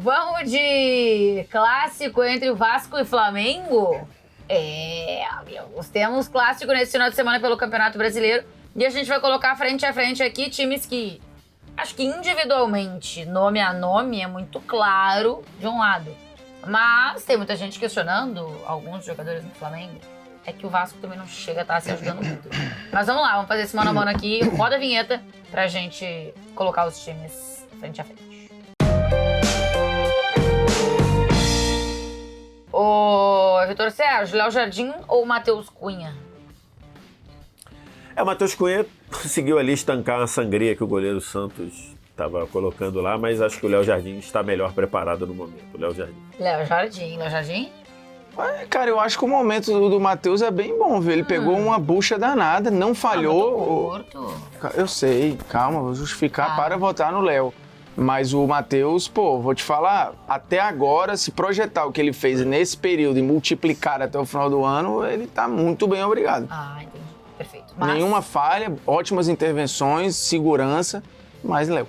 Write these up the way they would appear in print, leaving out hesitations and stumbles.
Vamos de clássico entre o Vasco e Flamengo? Amigos, temos clássico nesse final de semana pelo Campeonato Brasileiro. E a gente vai colocar frente a frente aqui times que, acho que individualmente, nome a nome, é muito claro de um lado. Mas tem muita gente questionando, alguns jogadores do Flamengo, é que o Vasco também não chega a estar se ajudando muito. Mas vamos lá, vamos fazer esse mano a mano aqui. Roda a vinheta pra gente colocar os times frente a frente. Ô, Vitor Sérgio, Léo Jardim ou Matheus Cunha? O Matheus Cunha conseguiu ali estancar uma sangria que o goleiro Santos estava colocando lá, mas acho que o Léo Jardim está melhor preparado no momento. Léo Jardim. Cara, eu acho que o momento do Matheus é bem bom, viu? Ele pegou uma bucha danada, não falhou. Curto. Eu sei, calma, vou justificar para votar no Léo. Mas o Matheus, vou te falar, até agora, se projetar o que ele fez nesse período e multiplicar até o final do ano, ele tá muito bem, obrigado. Entendi. Perfeito. Nenhuma falha, ótimas intervenções, segurança, mas Léo.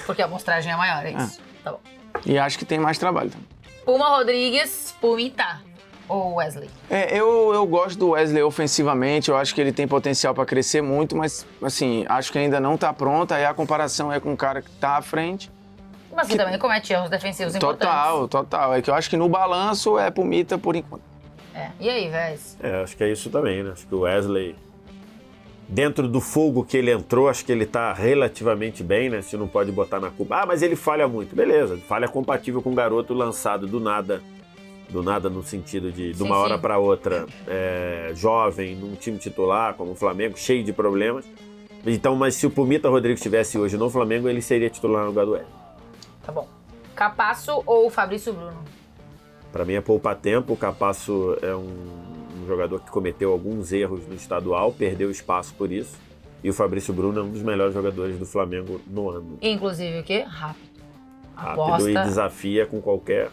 Porque a amostragem é maior, é isso? Tá bom. E acho que tem mais trabalho também. Puma Rodrigues, Pumita ou Wesley? Eu gosto do Wesley ofensivamente, eu acho que ele tem potencial para crescer muito, mas assim, acho que ainda não tá pronto, aí a comparação é com o cara que tá à frente. Mas que também comete erros defensivos importantes. Total. É que eu acho que no balanço é Pumita por enquanto. E aí, Vez? Acho que é isso também, né? Acho que o Wesley, dentro do fogo que ele entrou, acho que ele tá relativamente bem, né? Se não pode botar na culpa. Mas ele falha muito. Beleza, falha compatível com um garoto lançado do nada no sentido de uma hora para outra, jovem, num time titular como o Flamengo, cheio de problemas. Então, mas se o Pumita Rodrigues estivesse hoje no Flamengo, ele seria titular no lugar do Wesley. Tá bom. Capasso ou Fabrício Bruno? Para mim é poupar tempo. O Capasso é um jogador que cometeu alguns erros no estadual, perdeu espaço por isso. E o Fabrício Bruno é um dos melhores jogadores do Flamengo no ano. Inclusive o quê? Rápido aposta. E desafia com qualquer...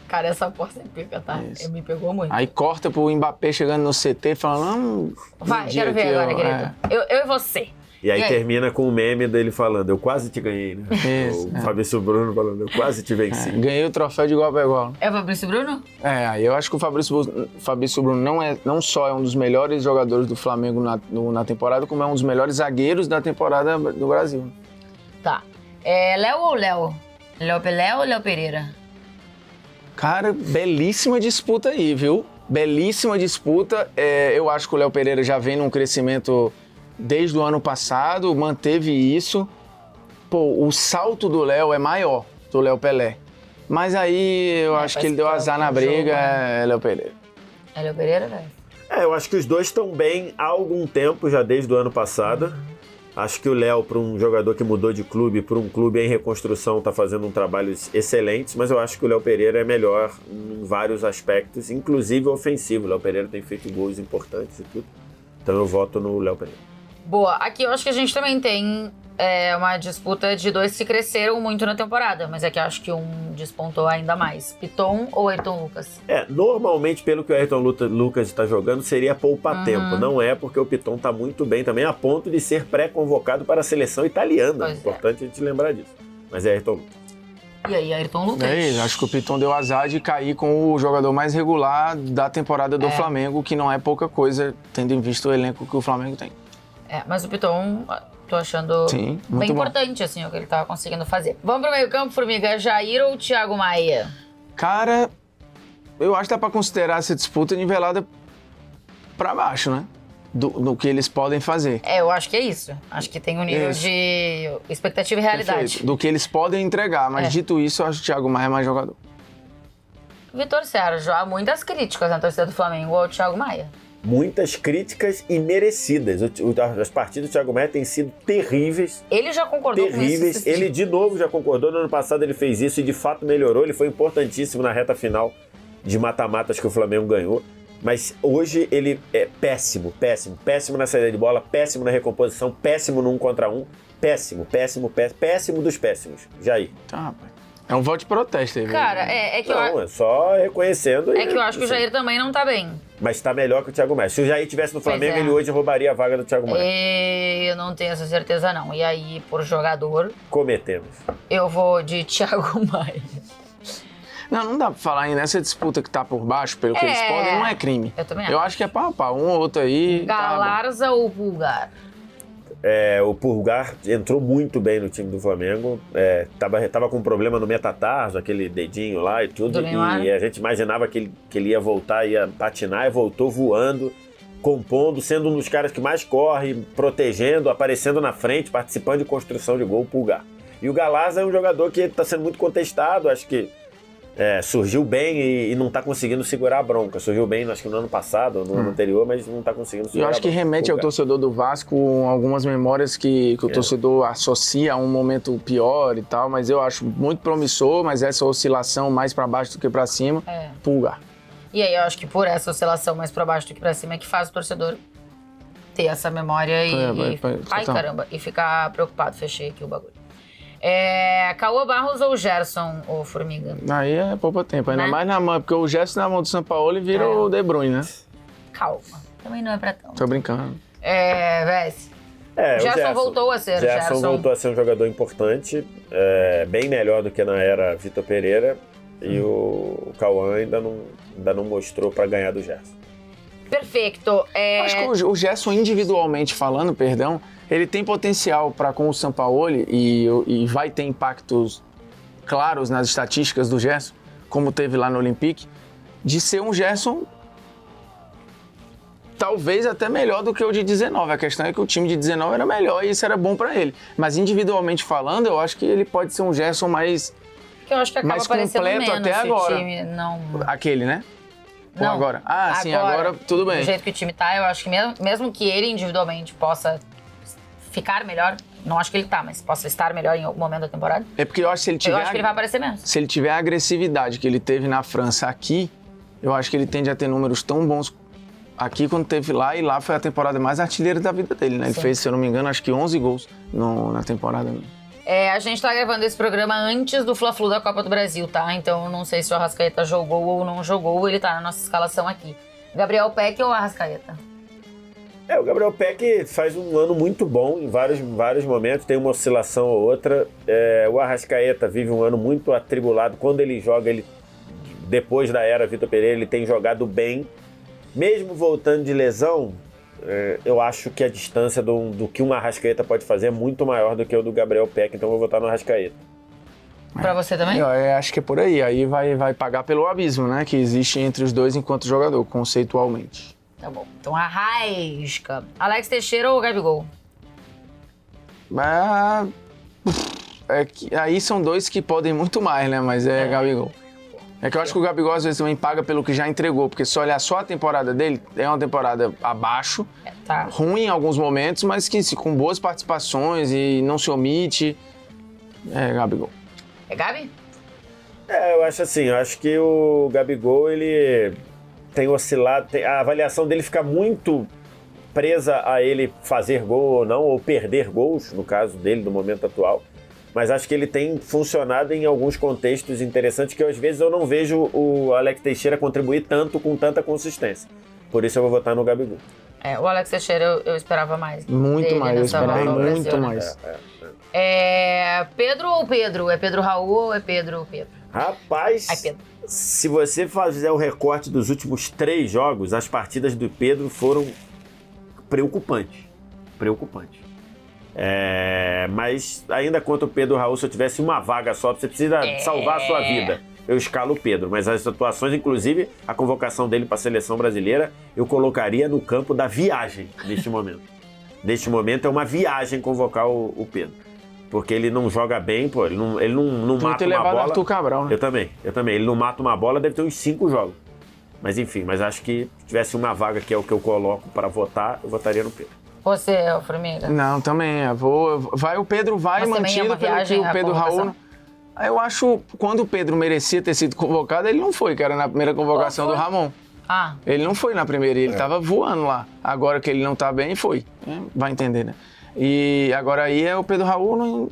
Cara, essa aposta é pica, tá? Me pegou muito. Aí corta pro Mbappé chegando no CT falando... Vai, quero ver agora, querido. Eu e você. E aí termina com o meme dele falando, eu quase te ganhei, né? O Fabrício Bruno falando, eu quase te venci. Ganhei o troféu de igual para igual. É o Fabrício Bruno? Aí eu acho que o Fabrício Bruno não só é um dos melhores jogadores do Flamengo na temporada, como é um dos melhores zagueiros da temporada do Brasil. Tá. Léo ou Léo? Léo Pelé ou Léo Pereira? Cara, belíssima disputa aí, viu? Belíssima disputa. Eu acho que o Léo Pereira já vem num crescimento desde o ano passado, manteve isso. O salto do Léo é maior, do Léo Pelé. Mas aí eu acho que ele deu azar na briga, é Léo Pereira. É Léo Pereira, velho? Eu acho que os dois estão bem há algum tempo, já desde o ano passado. Acho que o Léo, para um jogador que mudou de clube, para um clube em reconstrução, está fazendo um trabalho excelente, mas eu acho que o Léo Pereira é melhor em vários aspectos, inclusive ofensivo. O Léo Pereira tem feito gols importantes e tudo. Então eu voto no Léo Pereira. Boa. Aqui eu acho que a gente também tem uma disputa de dois que cresceram muito na temporada, mas aqui eu acho que um despontou ainda mais. Piton ou Ayrton Lucas? Normalmente, pelo que o Ayrton Lucas está jogando, seria poupar tempo. Não é, porque o Piton está muito bem também, a ponto de ser pré-convocado para a seleção italiana. É importante a gente lembrar disso. Mas é Ayrton Lucas. E aí, Ayrton Lucas? Acho que o Piton deu azar de cair com o jogador mais regular da temporada do Flamengo, que não é pouca coisa, tendo em vista o elenco que o Flamengo tem. Mas o Piton, tô achando bem importante, assim, o que ele tava conseguindo fazer. Vamos pro meio campo, Formiga. Jair ou Thiago Maia? Cara, eu acho que dá pra considerar essa disputa nivelada pra baixo, né? Do que eles podem fazer. Eu acho que é isso. Acho que tem um nível de expectativa e realidade. Perfeito. Do que eles podem entregar, mas dito isso, eu acho que o Thiago Maia é mais jogador. Vitor Sérgio, há muitas críticas na torcida do Flamengo ao Thiago Maia. Muitas críticas e merecidas. As partidas do Thiago Maia têm sido terríveis. Ele já concordou com isso? Ele de novo já concordou. No ano passado ele fez isso e de fato melhorou. Ele foi importantíssimo na reta final de mata-matas que o Flamengo ganhou. Mas hoje ele é péssimo na saída de bola, péssimo na recomposição, péssimo no 1 contra 1, péssimo dos péssimos. Jair. Tá, rapaz. É um voto de protesto aí. Cara, é que Não, é só reconhecendo. É que eu acho que o Jair também não tá bem. Mas tá melhor que o Thiago Maia. Se o Jair tivesse no Flamengo, é. ele hoje roubaria a vaga do Thiago Maia. Eu não tenho essa certeza, não. E aí, por jogador, Cometemos. eu vou de Thiago Maia. Não dá pra falar aí nessa disputa que tá por baixo, pelo que eles podem, não é crime. Eu também Eu acho. acho que é pau a pau. Um ou outro aí. Galarza ou Pulgar? O Pulgar entrou muito bem no time do Flamengo. Tava com um problema no metatarso, aquele dedinho lá e tudo. E a gente imaginava que ele ia voltar, ia patinar, e voltou voando, compondo, sendo um dos caras que mais corre, protegendo, aparecendo na frente, participando de construção de gol, o Pulgar. E o Galarza é um jogador que está sendo muito contestado, acho que surgiu bem e não está conseguindo segurar a bronca. Surgiu bem, acho que no ano passado, no ano anterior, mas não está conseguindo segurar a bronca. Eu acho que remete ao torcedor do Vasco algumas memórias que o torcedor associa a um momento pior e tal, mas eu acho muito promissor, mas essa oscilação mais para baixo do que para cima, Pulgar. E aí eu acho que por essa oscilação mais para baixo do que para cima é que faz o torcedor ter essa memória e ficar preocupado. Fechei aqui o bagulho. Cauã Barros ou Gerson, ou Formiga? Aí é pouco tempo, ainda mais na mão, porque o Gerson na mão do São Paulo vira o De Bruyne, né? Calma, também não é pra tanto. Tô brincando. Vesse. O Gerson voltou a ser. Gerson voltou a ser um jogador importante, bem melhor do que na era Vitor Pereira, e o Cauã ainda não mostrou pra ganhar do Gerson. Perfeito. Acho que o Gerson, individualmente falando, ele tem potencial para com o Sampaoli e vai ter impactos claros nas estatísticas do Gerson, como teve lá no Olympique, de ser um Gerson talvez até melhor do que o de 19. A questão é que o time de 19 era melhor e isso era bom para ele. Mas individualmente falando, eu acho que ele pode ser um Gerson mais que eu acho que acaba mais aparecendo completo menos até agora. O time não... Aquele, né? Ou Não. agora? Sim, agora tudo bem. Do jeito que o time tá, eu acho que mesmo que ele individualmente possa ficar melhor, não acho que ele tá, mas possa estar melhor em algum momento da temporada. É porque eu acho que se ele tiver... Eu acho que ele vai aparecer menos. Se ele tiver a agressividade que ele teve na França aqui, eu acho que ele tende a ter números tão bons aqui quanto teve lá, e lá foi a temporada mais artilheira da vida dele, né? Ele fez, se eu não me engano, acho que 11 gols na temporada. A gente tá gravando esse programa antes do Fla-Flu da Copa do Brasil, tá? Então eu não sei se o Arrascaeta jogou ou não jogou, ele tá na nossa escalação aqui. Gabriel Peck ou Arrascaeta? O Gabriel Peck faz um ano muito bom em vários momentos, tem uma oscilação ou outra. O Arrascaeta vive um ano muito atribulado. Quando ele joga, depois da era Vitor Pereira, ele tem jogado bem. Mesmo voltando de lesão, eu acho que a distância do que um Arrascaeta pode fazer é muito maior do que o do Gabriel Peck, então eu vou votar no Arrascaeta. Pra você também? Eu acho que é por aí. Aí vai pagar pelo abismo, né? Que existe entre os dois enquanto jogador, conceitualmente. Tá bom. Então Arrasca. Alex Teixeira ou Gabigol? Aí são dois que podem muito mais, né? Mas Gabigol. É que eu acho que o Gabigol às vezes também paga pelo que já entregou, porque se olhar só a temporada dele, é uma temporada abaixo, ruim em alguns momentos, mas que com boas participações e não se omite. Gabigol. É Gabi? Eu acho assim, eu acho que o Gabigol, ele tem oscilado, a avaliação dele fica muito presa a ele fazer gol ou não, ou perder gols, no caso dele, no momento atual. Mas acho que ele tem funcionado em alguns contextos interessantes que às vezes eu não vejo o Alex Teixeira contribuir tanto, com tanta consistência. Por isso eu vou votar no Gabigol. O Alex Teixeira eu esperava mais. Muito mais, eu esperava muito Brasil, mais. Pedro ou Pedro? É Pedro Raul ou é Pedro? Rapaz, Pedro. Se você fizer o recorte dos últimos 3 jogos, as partidas do Pedro foram preocupantes. Mas ainda quanto o Pedro Raul, se eu tivesse uma vaga só, você precisa salvar a sua vida, eu escalo o Pedro. Mas as atuações, inclusive a convocação dele para a seleção brasileira, eu colocaria no campo da viagem neste momento. Neste momento é uma viagem convocar o Pedro. Porque ele não joga bem, ele não mata uma bola. Arthur Cabral, né? Eu também. Ele não mata uma bola, deve ter uns 5 jogos. Mas enfim, acho que se tivesse uma vaga, que é o que eu coloco para votar, eu votaria no Pedro. Você, Formiga? Não, também. O Pedro vai mantido pelo que o Pedro Raul... Eu acho, quando o Pedro merecia ter sido convocado, ele não foi, que era na primeira convocação do Ramon. Ele não foi na primeira, ele tava voando lá. Agora que ele não tá bem, foi. Vai entender, né? E agora aí o Pedro Raul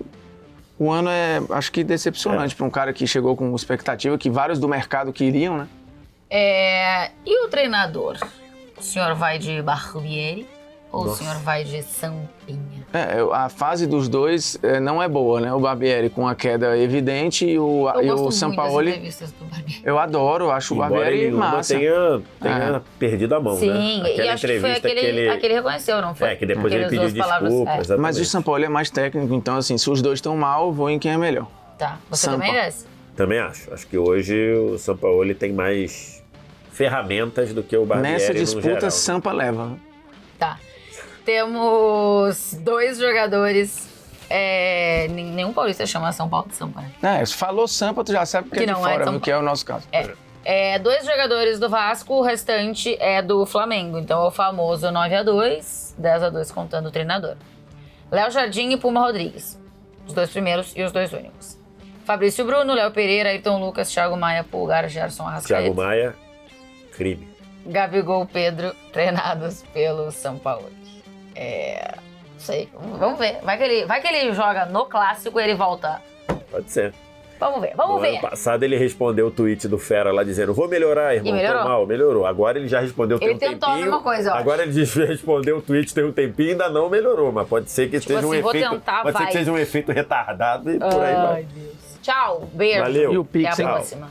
O ano acho que decepcionante para um cara que chegou com expectativa, que vários do mercado queriam, né? E o treinador? O senhor vai de Barbieri ou o senhor vai de Sampinha? A fase dos dois não é boa, né? O Barbieri com a queda evidente e o Sampaoli. Das entrevistas do Barbieri. Eu adoro, acho Embora o Barbieri ele massa. tenha perdido a mão, né? Sim, e acho que foi aquele que ele reconheceu, não foi? Que depois ele Aquelas pediu duas palavras, desculpa, exatamente. Mas o Sampaoli é mais técnico, então assim, se os dois estão mal, eu vou em quem é melhor. Tá, você Sampa. também é desse? Também acho. Acho que hoje o Sampaoli tem mais ferramentas do que o Barbieri Nessa no disputa, geral. Sampa leva. Tá. Temos 2 jogadores. Nenhum paulista chama São Paulo de Sampa, né? Se falou Sampa, tu já sabe que é de não é fora, São o que é o nosso caso. 2 jogadores do Vasco, o restante é do Flamengo. Então é o famoso 9-2, 10-2 contando o treinador. Léo Jardim e Puma Rodrigues. Os 2 primeiros e os 2 únicos. Fabrício Bruno, Léo Pereira, Ayrton Lucas, Thiago Maia, Pulgar, Gerson Arrascaeta. Thiago Maia, crime. Gabigol, Pedro, treinados pelo São Paulo. Não sei, vamos ver. Vai que ele joga no clássico e ele volta. Pode ser. Vamos ver. No ano passado ele respondeu o tweet do Fera lá dizendo: vou melhorar, irmão. E melhorou? Tô mal, melhorou. Agora ele já respondeu tem Ele um tentou tempinho. a mesma coisa, eu acho. Agora ele respondeu o tweet tem um tempinho e ainda não melhorou. Mas pode ser que Tipo seja um assim, vou efeito. tentar, pode ser vai. que seja um efeito retardado e por aí vai. Deus. Tchau, beijo. Valeu. E o Pix, Até a hein? próxima.